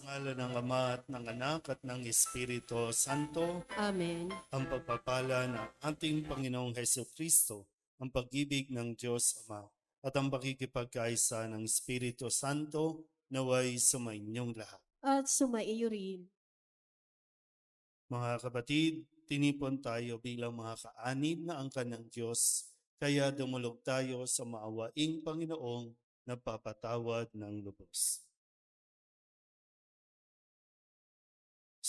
Ngalan ng Ama at ng Anak at ng Espiritu Santo, Amen. ang pagpapala ng ating Panginoong Heso Kristo, ang pag-ibig ng Diyos Ama, at ang pakikipagkaisa ng Espiritu Santo naway sumainyong lahat. At sumaiyo rin. Mga kapatid, tinipon tayo bilang mga kaanib na angkan ng Diyos, kaya dumulog tayo sa maawaing Panginoong nagpapatawad ng lubos.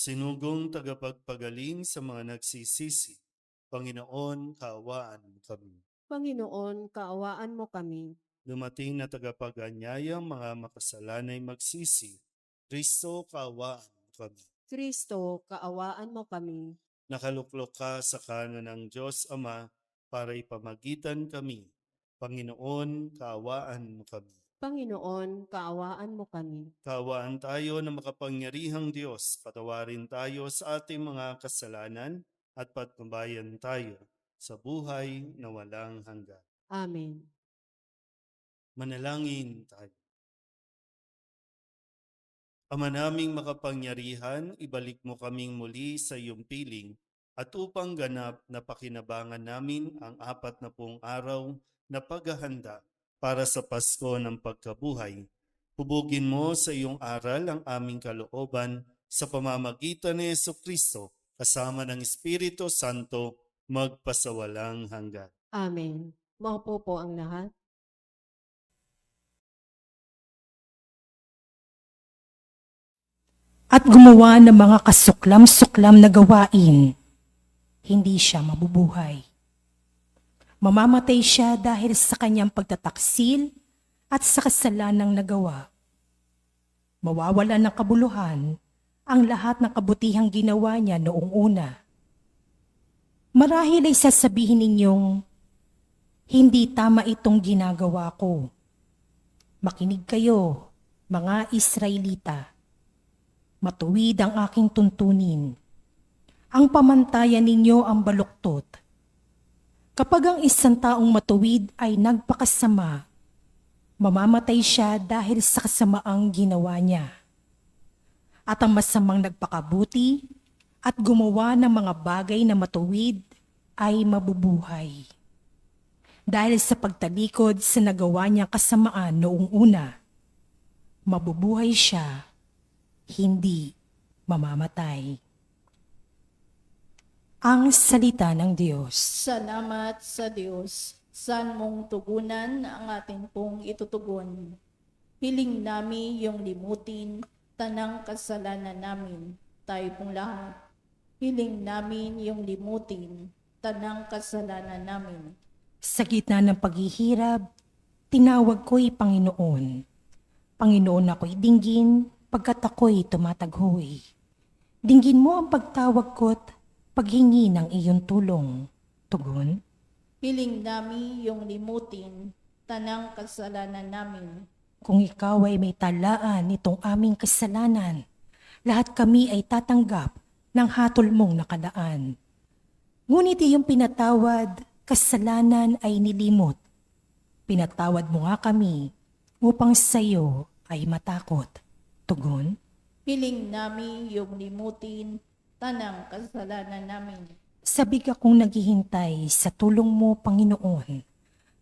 Sinugong tagapagpagaling sa mga nagsisisi, Panginoon, kaawaan mo kami. Panginoon, kaawaan mo kami. Dumating na tagapag-anyayang mga makasalanay magsisi, Kristo, kaawaan mo kami. Kristo, kaawaan mo kami. Nakaluklok ka sa kanan ng Diyos Ama para ipamagitan kami. Panginoon, kaawaan mo kami. Panginoon, kaawaan mo kami. Kaawaan tayo ng makapangyarihang Diyos, patawarin tayo sa ating mga kasalanan at patnubayan tayo sa buhay na walang hanggan. Amen. Manalangin tayo. Ama naming makapangyarihan, ibalik mo kaming muli sa iyong piling at upang ganap na pakinabangan namin ang 40 araw na paghahanda para sa Pasko ng pagkabuhay. Hubugin mo sa iyong aral ang aming kalooban sa pamamagitan ni Jesucristo kasama ng Espiritu Santo magpasawalang hanggan. Amen. Maupo po ang lahat. At gumawa ng mga kasuklam-suklam na gawain, hindi siya mabubuhay. Mamamatay siya dahil sa kanyang pagtataksil at sa kasalanang nagawa. Mawawalan ng kabuluhan ang lahat ng kabutihang ginawa niya noong una. Marahil ay sasabihin ninyong, hindi tama itong ginagawa ko. Makinig kayo, mga Israelita. Matuwid ang aking tuntunin. Ang pamantayan ninyo ang baluktot. Kapag ang isang taong matuwid ay nagpakasama, mamamatay siya dahil sa kasamaang ginawa niya. At ang masamang nagpakabuti at gumawa ng mga bagay na matuwid ay mabubuhay. Dahil sa pagtalikod sa nagawa niyang kasamaan noong una, mabubuhay siya, hindi mamamatay. Ang salita ng Diyos. Salamat sa Diyos. Saan mong tugunan ang ating pong itutugon. Hiling namin yung limutin, tanang kasalanan namin, tayo pong lahat. Hiling namin yung limutin, tanang kasalanan namin. Sa gitna ng paghihirap, tinawag ko'y Panginoon. Panginoon, ako'y dinggin, pagkat ako'y tumataghoy. Dinggin mo ang pagtawag ko't paghingi ng iyong tulong. Tugon? Hiling namin yung limutin, tanang kasalanan namin. Kung ikaw ay may talaan nitong aming kasalanan, lahat kami ay tatanggap ng hatol mong nakalaan. Ngunit iyong pinatawad, kasalanan ay nilimot. Pinatawad mo nga kami upang sa iyo ay matakot. Tugon? Hiling namin yung limutin, tanang kasalanan namin. Sabik akong naghihintay sa tulong mo, Panginoon,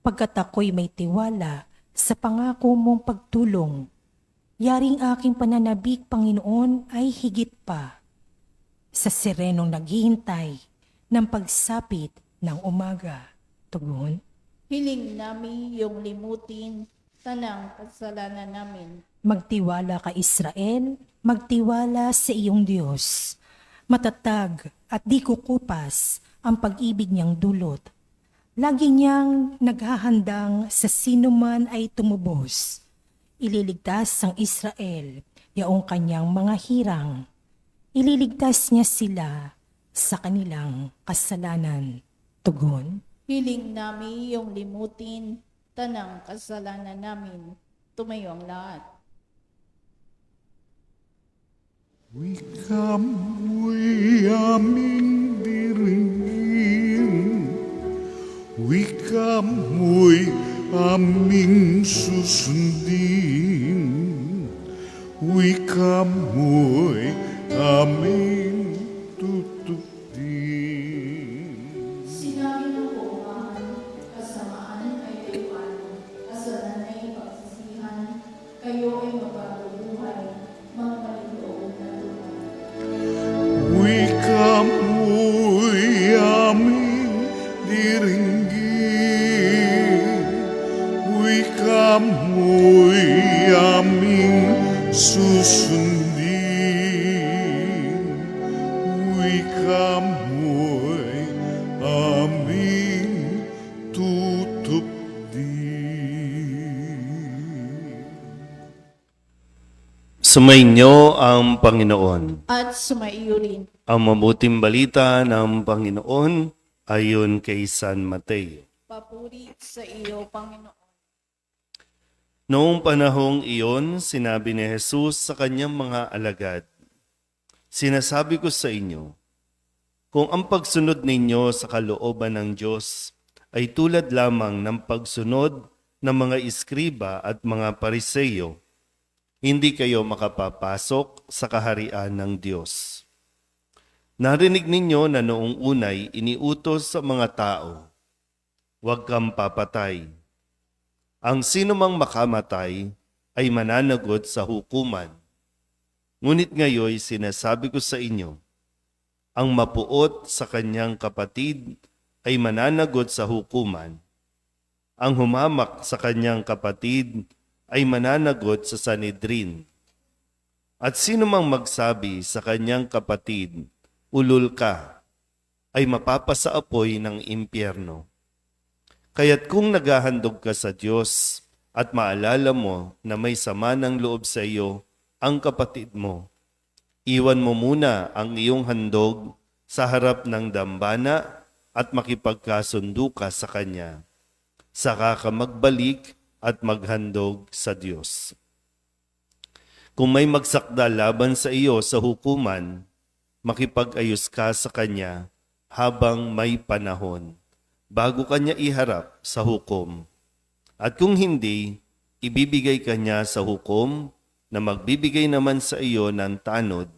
pagkat ako'y may tiwala sa pangako mong pagtulong. Yaring aking pananabik, Panginoon, ay higit pa sa sirenong naghihintay ng pagsapit ng umaga. Tugon? Hiling namin yung limutin, tanang kasalanan namin. Magtiwala ka, Israel, magtiwala sa iyong Diyos. Matatag at di kukupas ang pag-ibig niyang dulot. Lagi niyang naghahandang sa sino man ay tumubos. Ililigtas ang Israel, yaong kanyang mga hirang. Ililigtas niya sila sa kanilang kasalanan. Tugon? Hiling namin yung limutin, tanang kasalanan namin. Tumayo ang lahat. Wikamoy aming diringin, wikamoy aming susundin, wikamoy mo'y aming tutupin. Sinabi ng buuan, kasamaan ay layuan, kasalan ay pagsisihan, kayo ay mababuhay, mga maliloob na tunay. Wika mo'y aming diringgin, wika mo'y aming susundin, wika mo'y aming tutupdin. Sumainyo ang Panginoon. At sumaiyo rin. Ang mabuting balita ng Panginoon ayon kay San Mateo. Papuri sa iyo, Panginoon. Noong panahong iyon, sinabi ni Jesus sa kanyang mga alagad, "Sinasabi ko sa inyo, kung ang pagsunod ninyo sa kalooban ng Diyos ay tulad lamang ng pagsunod ng mga iskriba at mga pariseyo, hindi kayo makapapasok sa kaharian ng Diyos. Narinig ninyo na noong unay iniutos sa mga tao, huwag kang papatay. Ang sinumang makamatay ay mananagot sa hukuman. Ngunit ngayon sinasabi ko sa inyo, ang mapuot sa kanyang kapatid ay mananagot sa hukuman. Ang humamak sa kanyang kapatid ay mananagot sa Sanhedrin. At sino mang magsabi sa kanyang kapatid, ulol ka, ay mapapasaapoy ng impyerno. Kaya't kung naghahandog ka sa Diyos at maalala mo na may sama ng loob sa iyo ang kapatid mo, iwan mo muna ang iyong handog sa harap ng dambana at makipagkasundo ka sa Kanya. Saka ka magbalik at maghandog sa Diyos. Kung may magsakda laban sa iyo sa hukuman, makipag-ayos ka sa Kanya habang may panahon, bago Kanya iharap sa hukom. At kung hindi, ibibigay Kanya sa hukom na magbibigay naman sa iyo ng tanod,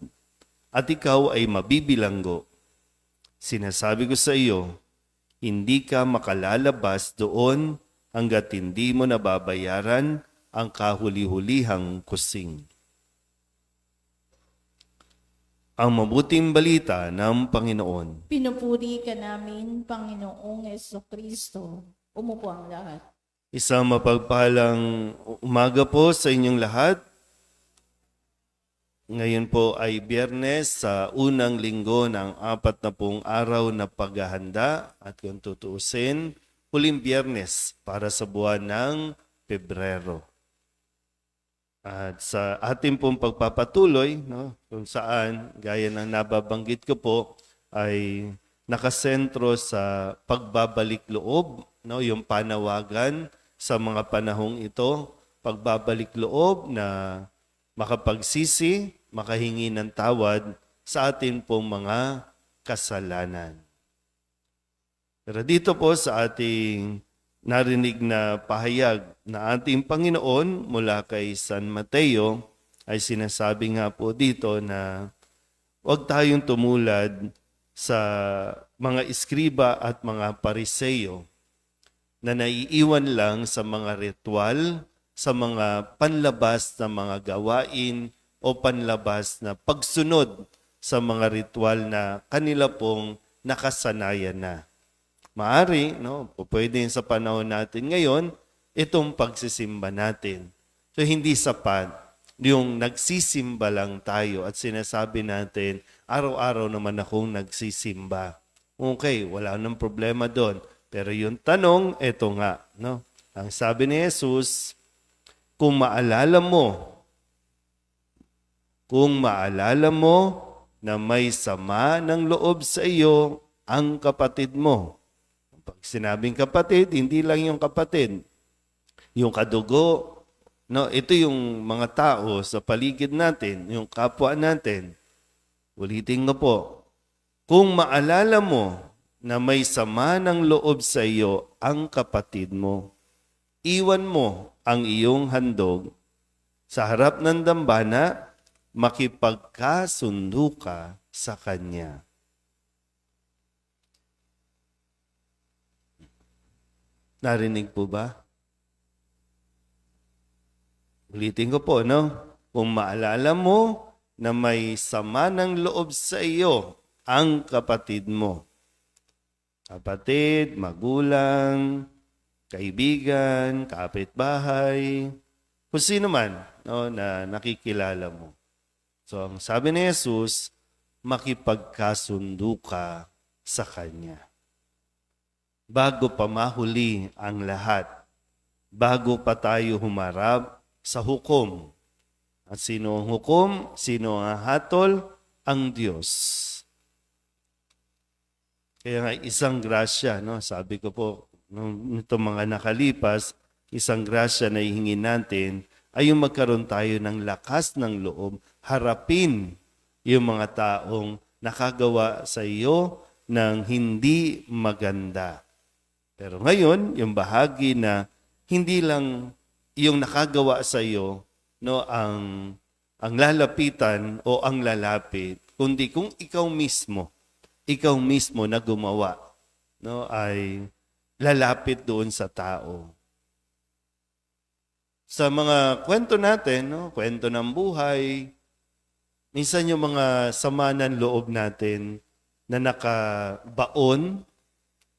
at ikaw ay mabibilanggo. Sinasabi ko sa iyo, hindi ka makalalabas doon hanggat hindi mo nababayaran ang kahuli-hulihang kusing. Ang mabuting balita ng Panginoon. Pinupuri ka namin, Panginoong Jesucristo. Umupo ang lahat. Isang mapagpalang umaga po sa inyong lahat. Ngayon po ay Biyernes sa unang linggo ng 40 araw na paghahanda at kung tutuusin, huling Biyernes para sa buwan ng Pebrero. At sa ating pong pagpapatuloy, kung saan, gaya ng nababanggit ko po, ay nakasentro sa pagbabalik loob, yung panawagan sa mga panahong ito, pagbabalik loob na makapagsisi, makahingi ng tawad sa atin pong mga kasalanan. Pero dito po sa ating narinig na pahayag na ating Panginoon mula kay San Mateo ay sinasabi nga po dito na huwag tayong tumulad sa mga iskriba at mga pariseyo na naiiwan lang sa mga ritual, sa mga panlabas na mga gawain o panlabas na pagsunod sa mga ritual na kanila pong nakasanayan na. Maari, pwede sa panahon natin ngayon, itong pagsisimba natin. So hindi sapat yung nagsisimba lang tayo at sinasabi natin, araw-araw naman akong nagsisimba. Okay, wala nang problema doon. Pero yung tanong, eto nga. Ang sabi ni Jesus, kung maalala mo na may sama ng loob sa iyo ang kapatid mo. Pag sinabing kapatid, hindi lang yung kapatid. Yung kadugo, ito yung mga tao sa paligid natin, yung kapwa natin. Ulitin nga po, kung maalala mo na may sama ng loob sa iyo ang kapatid mo, iwan mo ang iyong handog sa harap ng dambana makipagkasundo ka sa Kanya. Narinig po ba? Ulitin ko po, no? Kung maalala mo na may sama ng loob sa iyo ang kapatid mo. Kapatid, magulang, kaibigan, kapitbahay, kung sino man, no, na nakikilala mo. So, ang sabi ni Jesus, makipagkasundo ka sa Kanya. Bago pa mahuli ang lahat, bago pa tayo humarap sa hukom. At sino ang hukom? Sino ang hatol? Ang Diyos. Kaya nga isang grasya, no? Sabi ko po, nitong mga nakalipas, isang grasya na ihingin natin ay yung magkaroon tayo ng lakas ng loob, harapin yung mga taong nakagawa sa iyo ng hindi maganda. Pero ngayon, yung bahagi na hindi lang yung nakagawa sa iyo, no, ang lalapitan o ang lalapit, kundi kung ikaw mismo na gumawa, no, ay lalapit doon sa tao. Sa mga kwento natin, no, kwento ng buhay, minsan yung mga sama ng loob natin na nakabaon,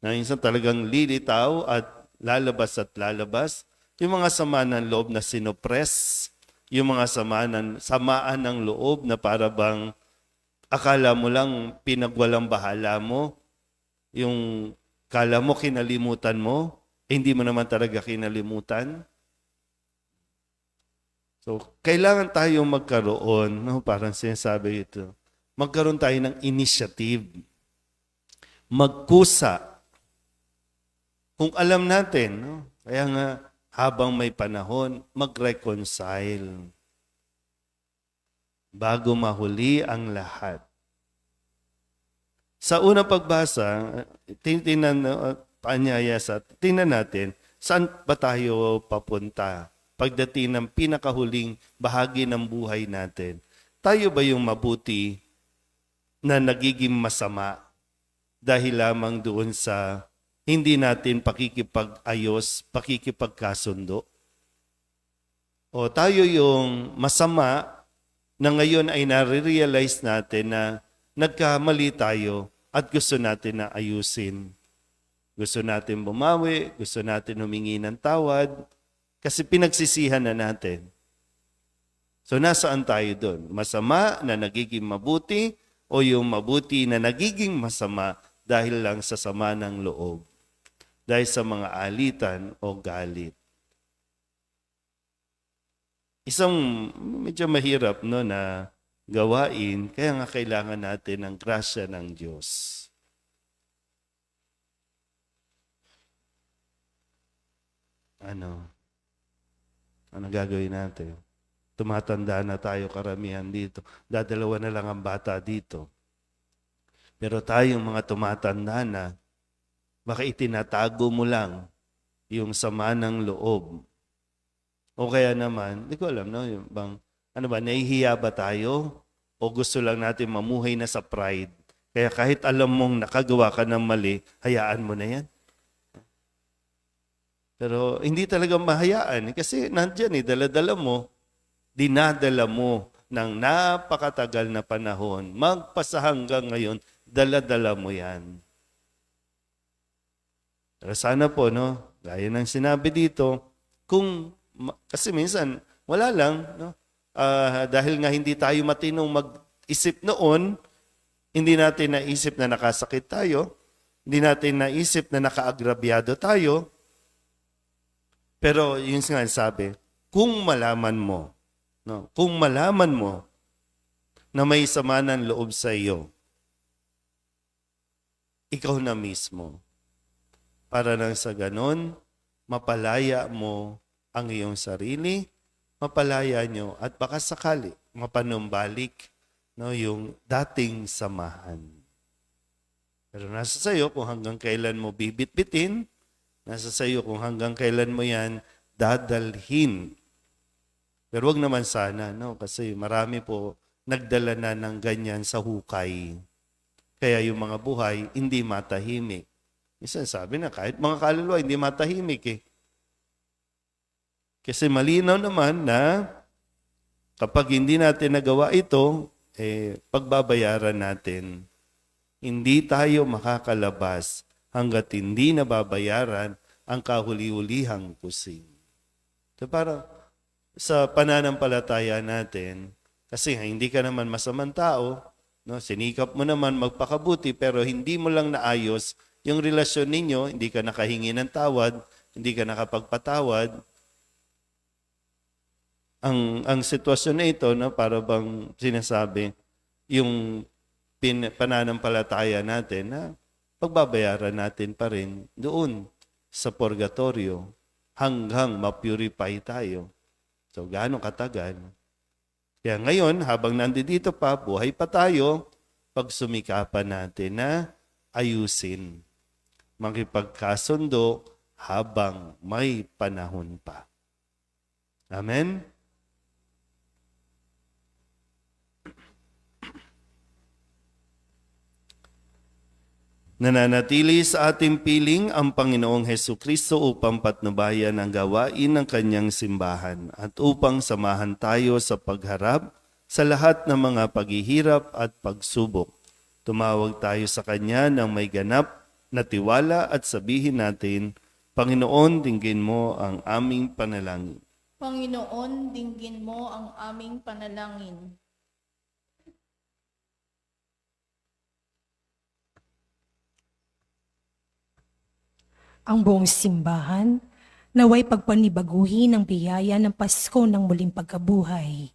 na minsan talagang lilitaw at lalabas, yung mga sama ng loob na sinopres, yung mga samaan ng loob na para bang akala mo lang pinagwalang bahala mo, yung kala mo kinalimutan mo, hindi mo naman talaga kinalimutan. So, kailangan tayong magkaroon, no, parang sinasabi ito, magkaroon tayo ng initiative, magkusa. Kung alam natin, no, kaya nga habang may panahon, mag-reconcile. Bago mahuli ang lahat. Sa unang pagbasa, tingnan natin, saan ba tayo papunta? Pagdating ng pinakahuling bahagi ng buhay natin. Tayo ba yung mabuti na nagiging masama dahil lamang doon sa hindi natin pakikipag-ayos, pakikipagkasundo? O tayo yung masama na ngayon ay nare-realize natin na nagkamali tayo at gusto natin na ayusin. Gusto natin bumawi, gusto natin humingi ng tawad, kasi pinagsisihan na natin. So nasaan tayo doon? Masama na nagiging mabuti o yung mabuti na nagiging masama dahil lang sa sama ng loob? Dahil sa mga alitan o galit. Isang medyo mahirap, no, na gawain, kaya nga kailangan natin ng grasya ng Diyos. Ano gagawin natin? Tumatanda na tayo karamihan dito. Dadalawa na lang ang bata dito. Pero tayong mga tumatanda na, baka itinatago mo lang yung sama ng loob. O kaya naman, hindi ko alam, no? Yung bang, nahihiya ba tayo? O gusto lang natin mamuhay na sa pride? Kaya kahit alam mong nakagawa ka ng mali, hayaan mo na yan. Pero hindi talaga mahayaan. Kasi nandyan dala-dala mo, dinadala mo ng napakatagal na panahon. Magpasa hanggang ngayon, dala-dala mo yan. Pero sana po, no, gaya ng sinabi dito, kasi minsan, wala lang, no? Dahil nga hindi tayo matinong mag-isip noon, hindi natin naisip na nakasakit tayo, hindi natin naisip na nakaagrabyado tayo, pero yun nga sabi, kung malaman mo, no, kung malaman mo na may sama ng loob sa iyo, ikaw na mismo, para nang sa ganon, mapalaya mo ang iyong sarili, mapalaya nyo, at baka sakali, mapanumbalik, no, yung dating samahan. Pero nasa sayo kung hanggang kailan mo bibit-bitin, nasa sayo kung hanggang kailan mo yan dadalhin. Pero wag naman sana, no, kasi marami po nagdala na ng ganyan sa hukay. Kaya yung mga buhay, hindi matahimik. Isa sabi na kahit mga kaluluwa, hindi matahimik eh. Kasi malinaw naman na kapag hindi natin nagawa ito, pagbabayaran natin. Hindi tayo makakalabas hanggat hindi nababayaran ang kahuli-hulihang kusing. So para sa pananampalataya natin, kasi hindi ka naman masamang tao, no? Sinikap mo naman magpakabuti pero hindi mo lang naayos yung relasyon ninyo, hindi ka nakahingi ng tawad, hindi ka nakapagpatawad. Ang sitwasyon na ito, no, para bang sinasabi, yung pananampalataya natin na pagbabayaran natin pa rin doon sa purgatorio hanggang ma-purify tayo. So, gaano katagal? Kaya ngayon, habang nandito pa, buhay pa tayo, pagsumikapan natin na ayusin, makipagkasundo habang may panahon pa. Amen? Nananatili sa ating piling ang Panginoong Hesukristo upang patnubayan ang gawain ng kanyang simbahan at upang samahan tayo sa pagharap sa lahat ng mga paghihirap at pagsubok. Tumawag tayo sa Kanya ng may ganap na tiwala at sabihin natin, Panginoon, dinggin mo ang aming panalangin. Panginoon, dinggin mo ang aming panalangin. Ang buong simbahan, naway pagpanibaguhin ang biyaya ng Pasko ng muling pagkabuhay.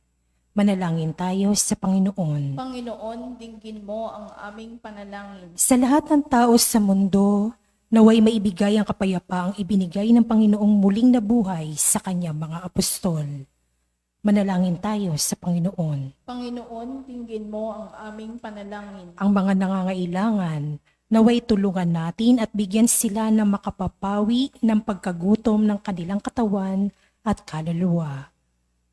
Manalangin tayo sa Panginoon. Panginoon, dinggin mo ang aming panalangin. Sa lahat ng tao sa mundo, naway maibigay ang kapayapaang ibinigay ng Panginoong muling nabuhay sa kanyang mga apostol. Manalangin tayo sa Panginoon. Panginoon, dinggin mo ang aming panalangin. Ang mga nangangailangan, naway tulungan natin at bigyan sila ng makapapawi ng pagkagutom ng kanilang katawan at kaluluwa.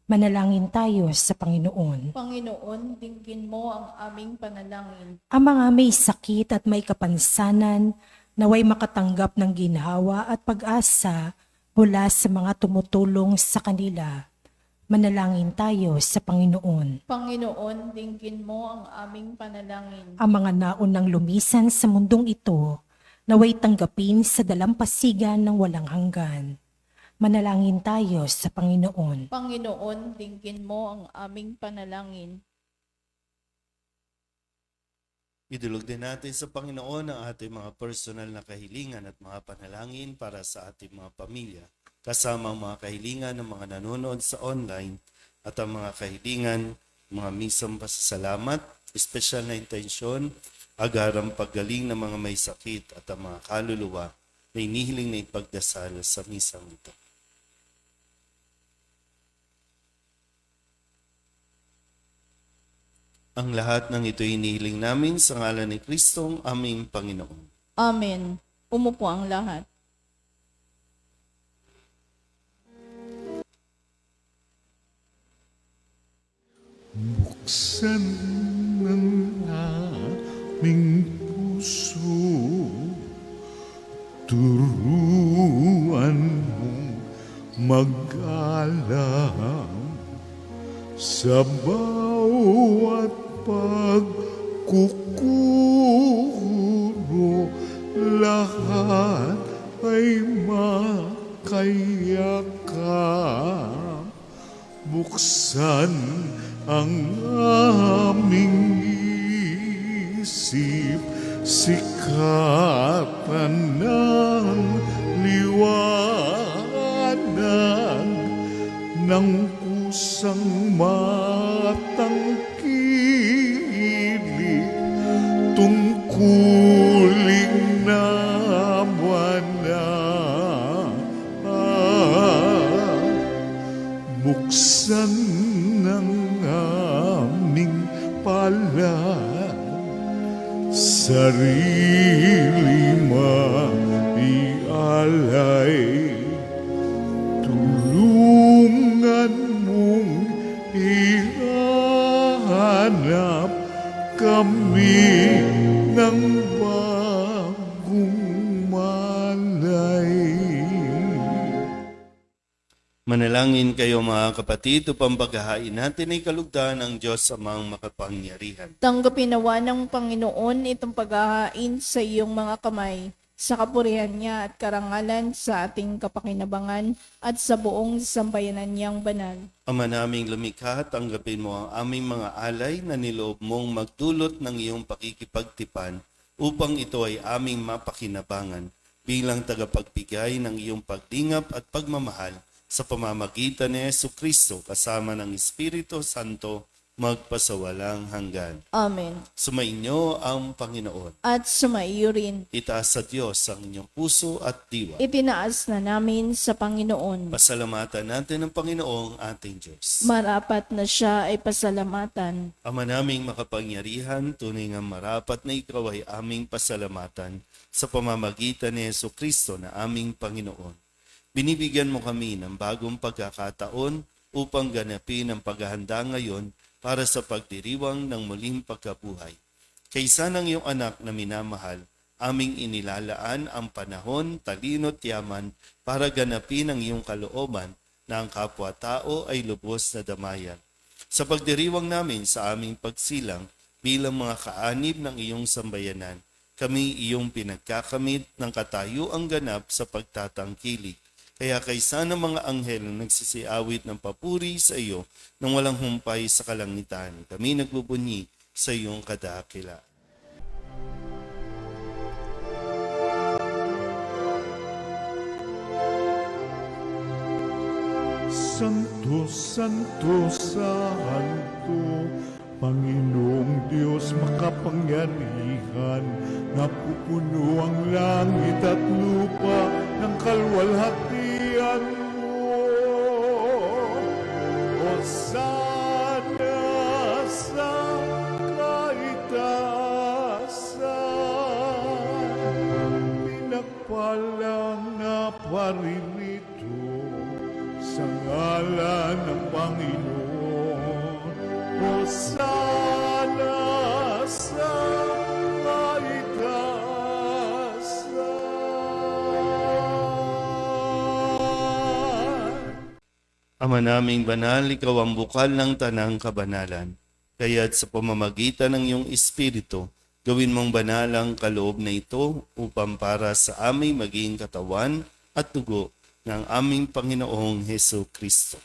Manalangin tayo sa Panginoon. Panginoon, dinggin mo ang aming panalangin. Ang mga may sakit at may kapansanan, naway makatanggap ng ginhawa at pag-asa mula sa mga tumutulong sa kanila. Manalangin tayo sa Panginoon. Panginoon, dinggin mo ang aming panalangin. Ang mga naunang lumisan sa mundong ito, naway tanggapin sa dalampasigan ng walang hanggan. Manalangin tayo sa Panginoon. Panginoon, dinggin mo ang aming panalangin. Idulog din natin sa Panginoon ang ating mga personal na kahilingan at mga panalangin para sa ating mga pamilya, kasama ang mga kahilingan ng mga nanonood sa online at ang mga kahilingan, mga misang pasasalamat, espesyal na intensyon, agarang paggaling ng mga may sakit at ang mga kaluluwa na inihiling na ipagdasal sa misang ito. Ang lahat ng ito inihiling namin sa ngalan ni Kristong aming Panginoon. Amen. Umupo ang lahat. Buksan ng aming puso, turuan mong mag-alam sa bawat pagkukuro, lahat ay makayakap. Buksan ang aming isip, sikatan ng liwanag ng kusang matangkilik, tungkuling naman na buksan ng aming palad, sarili maialay, tulungan mong ihanap kami ng bagong malay. Manalangin kayo mga kapatid upang paghahain natin ay kalugdan ng Diyos Amang makapangyarihan. Tanggapin nawa ng Panginoon itong paghahain sa iyong mga kamay, sa kapurihan niya at karangalan sa ating kapakinabangan at sa buong sambayanan niyang banal. Ama naming lumikha, tanggapin mo ang aming mga alay na niloob mong magdulot ng iyong pakikipagtipan upang ito ay aming mapakinabangan bilang tagapagbigay ng iyong pagdingap at pagmamahal sa pamamagitan ni Jesucristo kasama ng Espiritu Santo magpasawalang hanggan. Amen. Sumainyo ang Panginoon. At sumaiyo rin. Itaas sa Diyos ang inyong puso at diwa. Itinaas na namin sa Panginoon. Pasalamatan natin ang Panginoong ating Diyos. Marapat na siya ay pasalamatan. Ama naming makapangyarihan, tunay nga marapat na ikaw ay aming pasalamatan sa pamamagitan ni Jesucristo na aming Panginoon. Binibigyan mo kami ng bagong pagkakataon upang ganapin ang paghahanda ngayon para sa pagdiriwang ng muling pagkabuhay. Kaysa ng iyong anak na minamahal, aming inilalaan ang panahon, talino at yaman para ganapin ang iyong kalooban na ang kapwa-tao ay lubos na damayan. Sa pagdiriwang namin sa aming pagsilang bilang mga kaanib ng iyong sambayanan, kami iyong pinagkakamit ng katayuang ganap sa pagtatangkilik. Kaya kaysa ng mga anghel na nagsisiawit ng papuri sa iyo nang walang humpay sa kalangitan, kami nagbubunyi sa iyong kadakila. Santo, Santo, Santo, Panginoong Diyos makapangyarihan, napupuno ang langit at lupa ng kalwalhatian mo. Hosana sa kaitaasan, pinagpalang na paririto sa ngalan ng Panginoon. Hosana sa kaitaasan. Ama naming banal, ikaw ang bukal ng tanang kabanalan. Kaya't sa pamamagitan ng iyong Espiritu, gawin mong banal ang kaloob na ito upang para sa aming maging katawan at dugo ng aming Panginoong Hesu Kristo.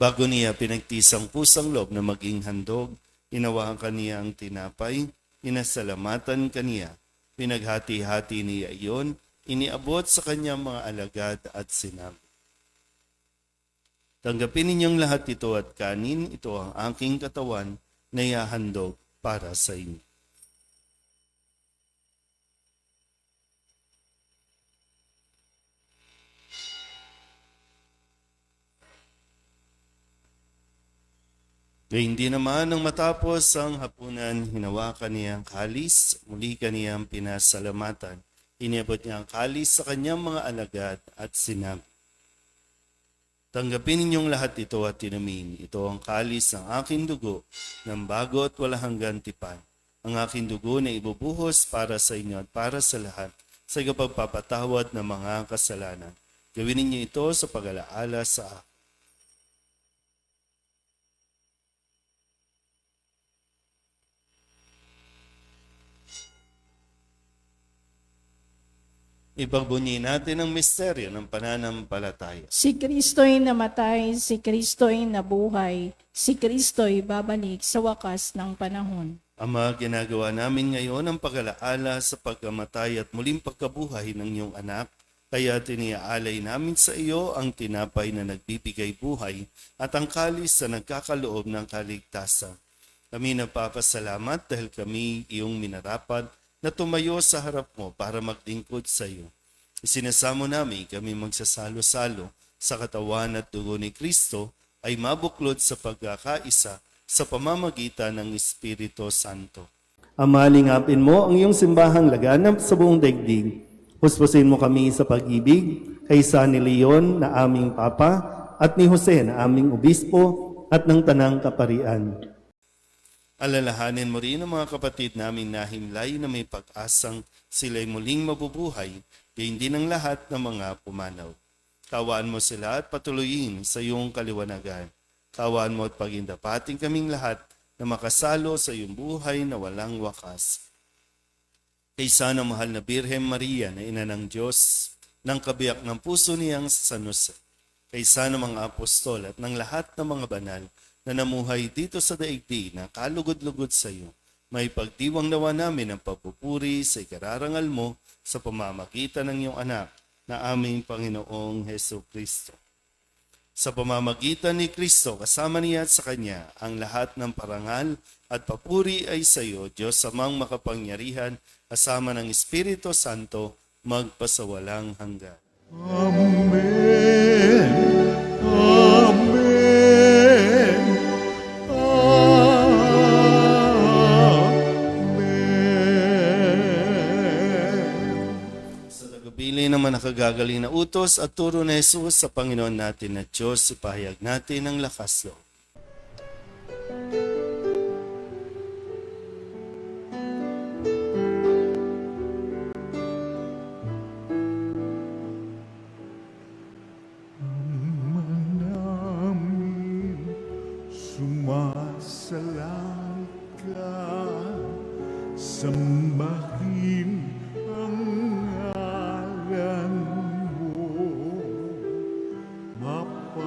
Bago niya pinagtisang pusang loob na maging handog, inawahan kaniya ang tinapay, inasalamatan kaniya, pinaghati-hati niya iyon, iniabot sa kanyang mga alagad at sinabi, tanggapin ninyong lahat ito at kanin, ito ang aking katawan na ihahandog para sa inyo. Gayun din naman nang matapos ang hapunan, hinawakan niya ang kalis, muli kaniyang pinasalamatan. Iniabot niya ang kalis sa kanyang mga alagad at sinabi, tanggapin ninyong lahat ito at inumin. Ito ang kalis ng aking dugo ng bago at walang hanggang tipan. Ang aking dugo na ibubuhos para sa inyo at para sa lahat sa ikapagpapatawad ng mga kasalanan. Gawin ninyo ito sa pag-alaala sa akin. Ipagbunyi natin ang misteryo ng pananampalataya. Si Kristo'y namatay, si Kristo'y nabuhay, si Kristo'y babalik sa wakas ng panahon. Ama, ginagawa namin ngayon ang pag-alaala sa pagkamatay at muling pagkabuhay ng iyong anak, kaya tiniaalay namin sa iyo ang tinapay na nagbibigay buhay at ang kalis na nagkakaloob ng kaligtasan. Kami nagpapasalamat dahil kami iyong minarapat na tumayo sa harap mo para maglingkod sa iyo. Isinasamo namin kami magsasalo-salo sa katawan at dugo ni Kristo ay mabuklod sa pagkakaisa sa pamamagitan ng Espiritu Santo. Ama, lingapin mo ang iyong simbahang laganap sa buong daigdig. Huspusin mo kami sa pag-ibig kaysa ni Leon na aming Papa at ni Jose na aming Obispo at ng Tanang Kaparian. Alalahanin mo rin ang mga kapatid namin na himlay na may pag-asang sila'y muling mabubuhay, gayon din ang lahat ng mga pumanaw. Tawaan mo sila at patuloyin sa iyong kaliwanagan. Tawaan mo at pagindapating kaming lahat na makasalo sa iyong buhay na walang wakas. Kaysa ng mahal na Birhen Maria na ina ng Diyos, ng kabiyak ng puso niyang San Jose, kaysa ng mga apostol at ng lahat ng mga banal na namuhay dito sa daigdig na kalugod-lugod sa iyo, may pagdiwang nawa namin ang papupuri sa ikararangal mo sa pamamagitan ng iyong anak na aming Panginoong Heso Kristo. Sa pamamagitan ni Kristo, kasama niya at sa Kanya, ang lahat ng parangal at papuri ay sa iyo, Diyos amang makapangyarihan, kasama ng Espiritu Santo, magpasawalang hanggan. Amen. Amen. Amen. Sa tagubilin naman nakagagaling na utos at turo ni Jesus sa Panginoon natin na Diyos, ipahayag natin ang lakas loob. Namin sumasalangit ka, sambahin ang ngalan mo, mapasamin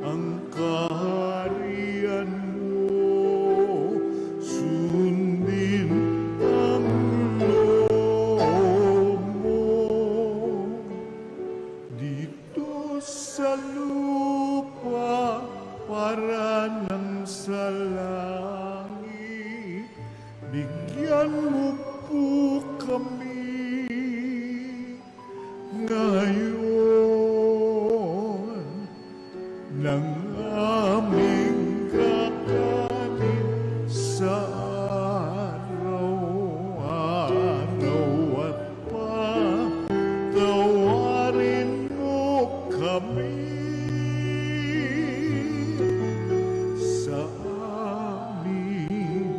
ang kaharian mo, sundin ang loob mo. Dito sa lupa para ng sa langit, bigyan mo po kami ngayon ng aming kakanin sa araw-araw at patawarin mo kami sa aming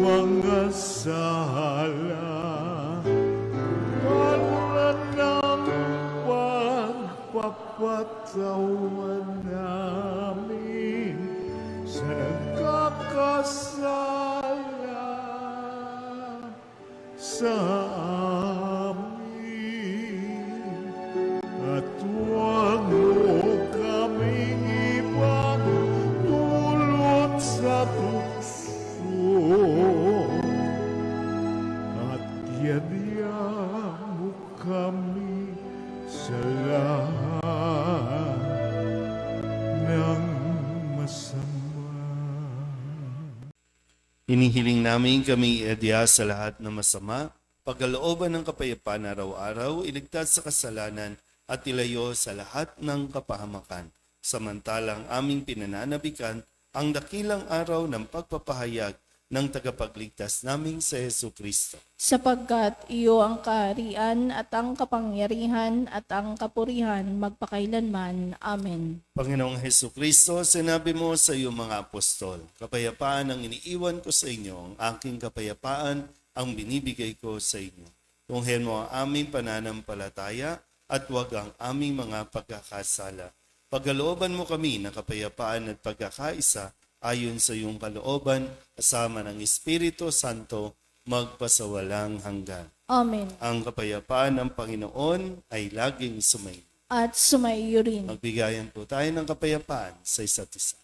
mga sala para ng pagpapatawan namin sa nagkakasala sa amin. At huwag mo kaming ipagdulot sa tukso, at yadya mo kami sa lahat ng masama. Hinihiling namin kami iadya sa lahat ng masama, pagkalooban ng kapayapaan araw-araw, iligtas sa kasalanan at ilayo sa lahat ng kapahamakan. Samantalang aming pinananabikan ang dakilang araw ng pagpapahayag ng tagapagligtas naming sa Hesu Kristo. Sapagkat iyo ang kaharian at ang kapangyarihan at ang kapurihan magpakailanman. Amen. Panginoong Hesu Kristo, sinabi mo sa iyong mga apostol, kapayapaan ang iniiwan ko sa inyo, ang aking kapayapaan ang binibigay ko sa inyo. Tunghen mo ang aming pananampalataya at huwag ang aming mga pagkakasala. Pagkalooban mo kami ng kapayapaan at pagkakaisa ayon sa iyong kalooban, kasama ng Espiritu Santo, magpasawalang hanggan. Amen. Ang kapayapaan ng Panginoon ay laging sumayin. At sumaiyo rin. Magbigayan po tayo ng kapayapaan sa isa't isa.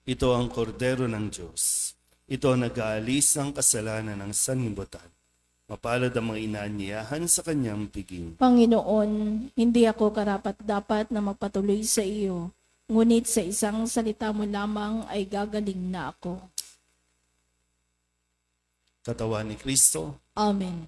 Ito ang kordero ng Diyos. Ito ang nag-aalis ng kasalanan ng sanlibutan. Mapalad ang mga inaanyayahan sa kanyang piging. Panginoon, hindi ako karapat-dapat na magpatuloy sa iyo, ngunit sa isang salita mo lamang ay gagaling na ako. Katawan ni Kristo, Amen.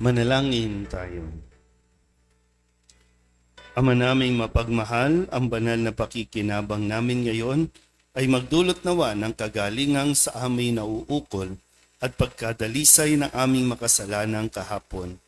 manalangin tayo. Ama naming mapagmahal, ang banal na pakikinabang namin ngayon ay magdulot nawa ng kagalingang sa aming nauukol at pagkadalisay ng aming makasalanang kahapon.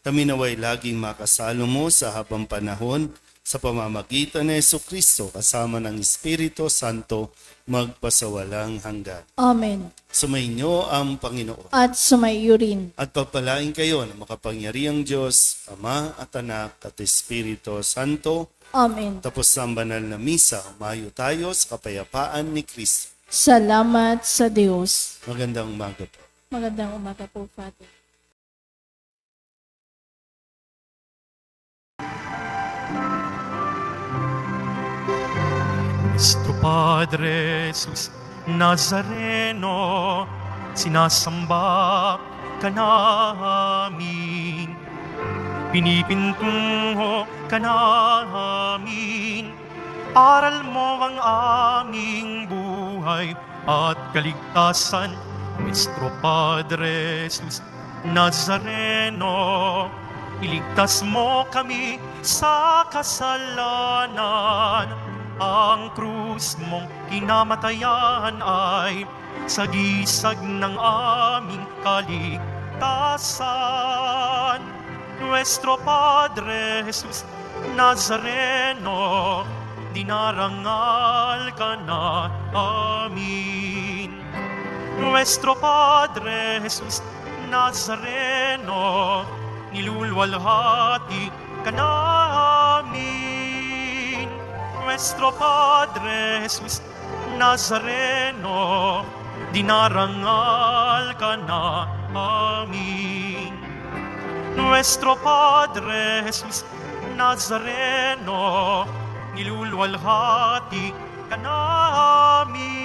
Kami naway laging makasalo mo sa habang panahon sa pamamagitan ni Jesucristo kasama ng Espiritu Santo magpasawalang hanggan. Amen. Sumainyo ang Panginoon. At sumaiyo rin. At pagpalain kayo ng makapangyarihang Diyos, Ama at Anak at Espiritu Santo. Amen. Tapos ang banal na misa, umayo tayo sa kapayapaan ni Kristo. Salamat sa Diyos. Magandang umaga po. Magandang umaga po, Father. Nuestro Padre Jesus Nazareno, sinasamba ka namin, pinipintungo ka namin, aral mo ang aming buhay at kaligtasan. Nuestro Padre Jesus Nazareno, iligtas mo kami sa kasalanan. Ang krus mong kinamatayan ay sagisag ng aming kaligtasan. Nuestro Padre Jesus Nazareno, dinarangal ka na amin. Nuestro Padre Jesus Nazareno, nilulwalhati ka namin. Nuestro Padre Jesus Nazareno, dinarangal ka na amin. Nuestro Padre Jesus Nazareno, nilulwalhati ka namin.